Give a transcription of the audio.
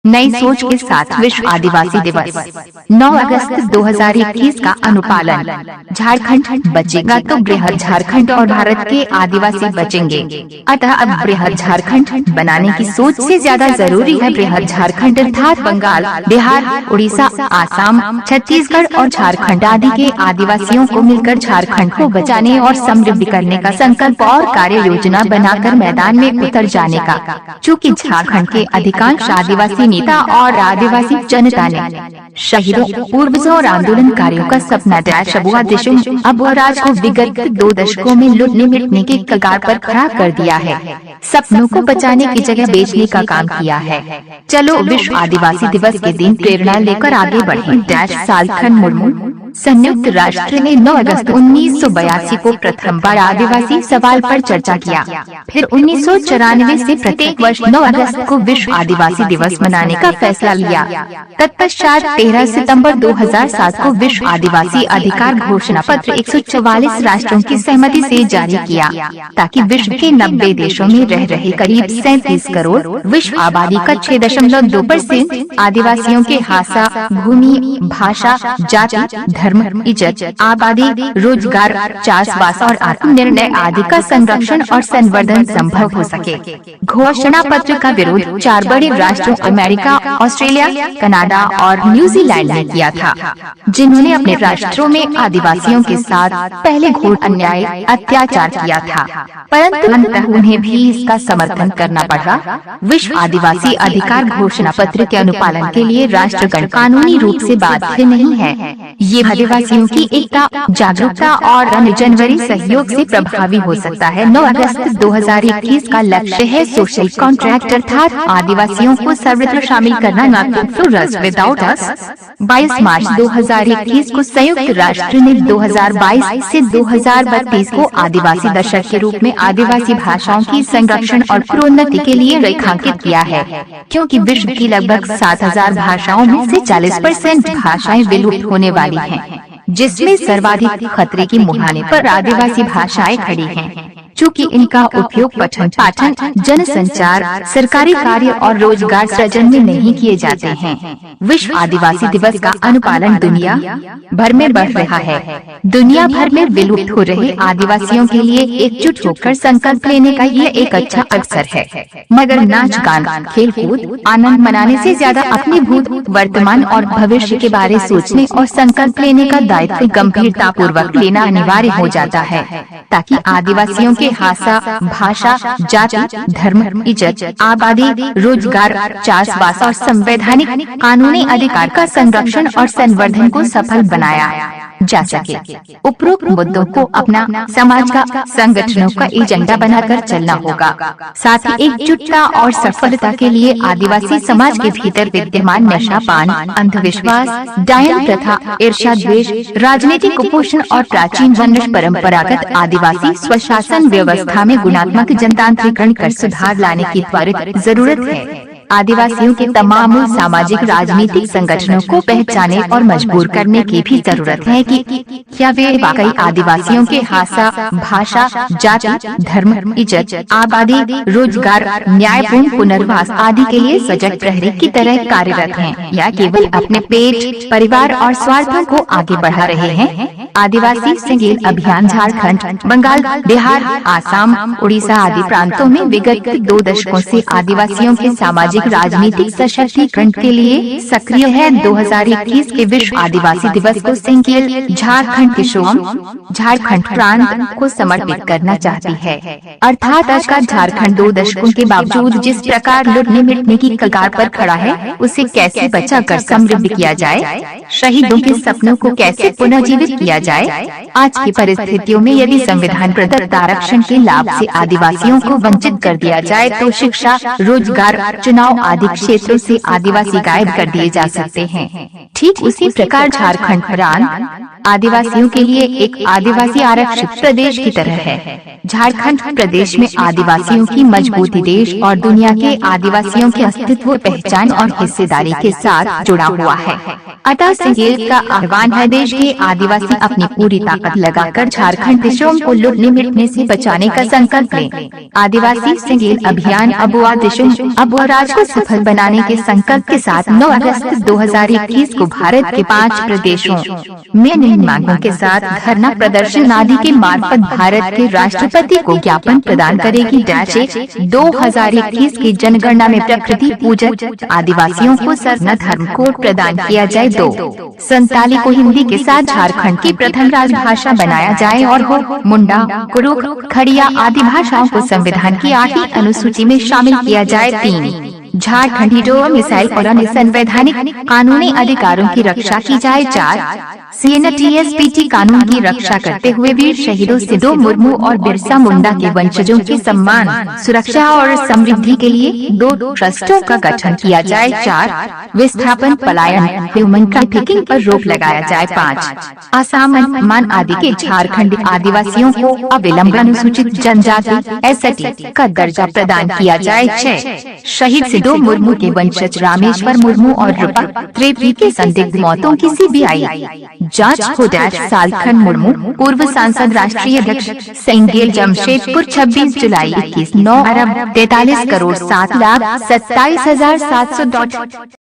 नई सोच के साथ विश्व आदिवासी दिवस 9 अगस्त 2021 का अनुपालन। झारखंड बचेगा तो बृहद झारखंड और भारत के आदिवासी बचेंगे। अतः अब बृहद झारखंड बनाने की सोच से ज्यादा जरूरी है बृहद झारखंड अर्थात बंगाल, बिहार, उड़ीसा, आसाम, छत्तीसगढ़ और झारखंड आदि के आदिवासियों को मिलकर झारखंड को बचाने और समृद्ध करने का संकल्प और कार्य योजना बनाकर मैदान में उतर जाने का। चूँकि झारखंड के अधिकांश आदिवासी नेता और आदिवासी जनता ने शहीदों, पूर्वजों और आंदोलनकारियों का सपना हुआ देशों अब वह राज को विगत 2 दशकों में लूटने मिटने के कगार पर खड़ा कर दिया है। सपनों को बचाने की जगह बेचने का काम किया है। चलो विश्व आदिवासी दिवस के दिन प्रेरणा लेकर आगे बढ़े। सालखन मुर्मू। संयुक्त राष्ट्र ने 9 अगस्त 1982 को प्रथम बार आदिवासी सवाल पर चर्चा किया। फिर 1994 से प्रत्येक वर्ष 9 अगस्त को विश्व आदिवासी दिवस मनाने का फैसला लिया। तत्पश्चात 13 सितंबर 2007 को विश्व आदिवासी अधिकार घोषणा पत्र 144 राष्ट्रों की सहमति से जारी किया, ताकि विश्व के 90 देशों में रह रहे करीब 37 करोड़ विश्व आबादी का 6.2% आदिवासियों के भाषा, भूमि, भाषा, जाति, धर्म, इज्जत, आबादी, रोजगार, चाषबास और आत्मनिर्णय आदि का संरक्षण और संवर्धन संभव हो सके। घोषणा पत्र का विरोध 4 बड़े राष्ट्रों अमेरिका, ऑस्ट्रेलिया, कनाडा और न्यूजीलैंड ने किया था, जिन्होंने अपने राष्ट्रों में आदिवासियों के साथ पहले घोर अन्याय, अत्याचार किया था, परंतु अंततः उन्हें भी इसका समर्थन करना पड़ा। विश्व आदिवासी अधिकार घोषणा पत्र के अनुपालन के लिए राष्ट्रगण कानूनी रूप से बाध्य नहीं है। ये आदिवासियों की एकता, जागरूकता और जनवरी सहयोग से प्रभावी हो सकता है। 9 अगस्त 2021 का लक्ष्य है सोशल कॉन्ट्रैक्ट अर्थात आदिवासियों को सर्वत्र शामिल करना, नॉट विदाउट अस। 22 मार्च 2021 को संयुक्त राष्ट्र ने 2022 से 2032 को आदिवासी दशक के रूप में आदिवासी भाषाओं की संरक्षण और प्रोन्नति के लिए रेखांकित किया है, क्योंकि विश्व की लगभग 7000 भाषाओं में से 40% भाषाएं विलुप्त होने वाली हैं, जिसमें सर्वाधिक खतरे की मुहाने पर आदिवासी भाषाएं खड़ी हैं। चूँकि इनका उपयोग पठन पाठन, जनसंचार, सरकारी कार्य और रोजगार सृजन में नहीं किए जाते हैं। विश्व आदिवासी दिवस का अनुपालन दुनिया भर में बढ़ रहा है। दुनिया भर में विलुप्त हो रहे आदिवासियों के लिए एकजुट होकर संकल्प लेने का ये एक अच्छा अवसर है। मगर नाच गान, खेल कूद, आनंद मनाने से ज्यादा अपने भूत, वर्तमान और भविष्य के बारे सोचने और संकल्प लेने का दायित्व गंभीरता पूर्वक लेना अनिवार्य हो जाता है, ताकि आदिवासियों के भाषा, जाति, धर्म, इज्जत, आबादी, रोजगार, चाषबास और संवैधानिक कानूनी अधिकार का संरक्षण और संवर्धन को सफल बनाया जा सके। उपरोक्त मुद्दों को अपना समाज का, संगठनों का एजेंडा बनाकर चलना होगा। साथ ही एकजुटता और सफलता के लिए आदिवासी समाज के भीतर विद्यमान नशापान, अंधविश्वास, डायन प्रथा, ईर्ष्या, द्वेष, राजनीतिक कुपोषण और प्राचीन वंश परंपरागत आदिवासी स्वशासन व्यवस्था में गुणात्मक जनतांत्रिकरण कर सुधार लाने की त्वरित जरूरत है। आदिवासियों के तमाम सामाजिक राजनीतिक संगठनों को पहचाने और मजबूर करने की भी जरूरत है कि क्या वे वाकई आदिवासियों के भाषा, जाति, धर्म, इज्जत, आबादी, रोजगार, न्यायपूर्ण पुनर्वास आदि के लिए सजग प्रहरी की तरह कार्यरत हैं, या केवल अपने पेट, परिवार और स्वार्थों को आगे बढ़ा रहे हैं। आदिवासी संगीत अभियान झारखंड, बंगाल, बिहार, आसाम, उड़ीसा आदि प्रांतों में विगत 2 दशकों से आदिवासियों के सामाजिक राजनीतिक सशक्तिकरण के लिए सक्रिय है। 2021 के विश्व आदिवासी दिवस को सिंगल झारखंड के झारखंड प्रांत को समर्पित करना चाहती है, अर्थात आज का झारखंड 2 दशकों के बावजूद जिस प्रकार लुटने मिटने की कगार पर खड़ा है, उसे कैसे बचाकर समृद्ध किया जाए, शहीदों के सपनों को कैसे पुनर्जीवित किया जाए। आज की परिस्थितियों में यदि संविधान प्रदत्त आरक्षण के लाभ से आदिवासियों को वंचित कर दिया जाए, तो शिक्षा, रोजगार, चुनाव आदि क्षेत्रों से आदिवासी गायब कर दिए जा सकते हैं। ठीक उसी प्रकार झारखंड प्रांत आदिवासियों के लिए एक आदिवासी आरक्षित प्रदेश की तरह है। झारखंड प्रदेश में आदिवासियों की मजबूती देश और दुनिया के आदिवासियों के अस्तित्व, पहचान और हिस्सेदारी के साथ जुड़ा हुआ है। अतः सिंगेल का आह्वान है, देश के आदिवासी अपनी पूरी ताकत लगाकर झारखंड देशों को लूटने मिटने से बचाने का संकल्प लें। आदिवासी सिंगेल अभियान अबुआ देशों अबुआ राज को सफल बनाने के संकल्प के साथ 9 अगस्त 2021 को भारत के 5 प्रदेशों में निम्न मांगों के साथ धरना प्रदर्शन आदि के मार्फत भारत के राष्ट्रपति को ज्ञापन प्रदान करेगी। 2021 की जनगणना में प्रकृति पूजक आदिवासियों को सरना धर्म कोड प्रदान किया जाए। 2 संताली को हिंदी के साथ झारखंड की प्रथम राजभाषा बनाया जाए और हो मुंडा, कुरुख, खड़िया आदि भाषाओं को संविधान की 8वीं अनुसूची में शामिल किया जाए। 3 झारखंडी मिसाइल और अन्य संवैधानिक कानूनी अधिकारों की रक्षा की जाए। 4 CNTSPT कानून की रक्षा करते हुए वीर शहीदों सिद्धू मुर्मू और बिरसा मुंडा के वंशजों के सम्मान, सुरक्षा और समृद्धि के लिए 2 ट्रस्टों का गठन किया जाए। 4 विस्थापन, पलायन, ह्यूमन ट्रैफिकिंग पर रोक लगाया जाए। 5 असामन आदि के झारखंडी आदिवासियों को अविलंब अनुसूचित जनजाति ST का दर्जा प्रदान किया जाए। 6 शहीद सिद्धू मुर्मू के वंशज रामेश्वर मुर्मू और रूपा त्रिवेदी के संदिग्ध मौतों की CBI जांच हो। सालखन मुर्मू पूर्व सांसद राष्ट्रीय अध्यक्ष सिंगेल जमशेदपुर 26 जुलाई 21 9 अरब 43 करोड़ 7 लाख 27,700